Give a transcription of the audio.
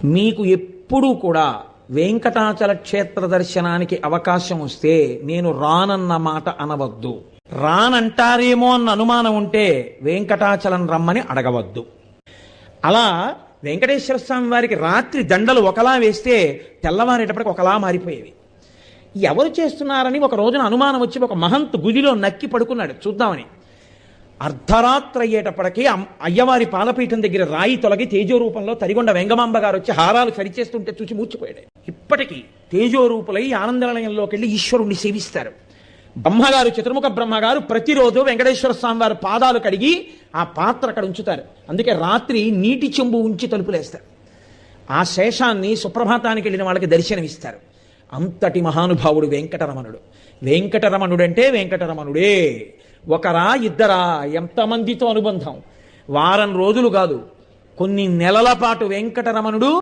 మీకు ఎప్పుడూ కూడా వెంకటాచల క్షేత్ర దర్శనానికి అవకాశం వస్తే నేను రానన్న మాట అనవద్దు. రానంటారేమో అన్న అనుమానం ఉంటే వెంకటాచలం రమ్మని అడగవద్దు. అలా వెంకటేశ్వర స్వామి వారికి రాత్రి దండలు ఒకలా వేస్తే తెల్లవారేటప్పటికి ఒకలా మారిపోయేవి. ఎవరు చేస్తున్నారని ఒక రోజున అనుమానం వచ్చి ఒక మహంత్ గుదిలో నక్కి పడుకున్నాడు చూద్దామని. అర్ధరాత్రి అయ్యేటప్పటికీ అయ్యవారి పాలపీఠం దగ్గర రాయి తొలగి తేజోరూపంలో తరిగొండ వెంగమాంబ గారు వచ్చి హారాలు సరిచేస్తుంటే చూసి మూర్చిపోయాడు. ఇప్పటికీ తేజోరూపులై ఆనందనిలయంలోకి వెళ్ళి ఈశ్వరుణ్ణి సేవిస్తారు. బ్రహ్మగారు, చతుర్ముఖ బ్రహ్మగారు ప్రతిరోజు వెంకటేశ్వర స్వామి వారి పాదాలు కడిగి ఆ పాత్ర అక్కడ ఉంచుతారు. అందుకే రాత్రి నీటి చెంబు ఉంచి తలుపులేస్తారు. ఆ శేషాన్ని సుప్రభాతానికి వెళ్ళిన వాళ్ళకి దర్శనమిస్తారు. అంతటి మహానుభావుడు వెంకటరమణుడు. వెంకటరమణుడంటే వెంకటరమణుడే. ఒకరా ఇద్దరా, ఎంతమందితో అనుబంధం. వారం రోజులు కాదు, కొన్ని నెలల పాటు వెంకటరమణుడు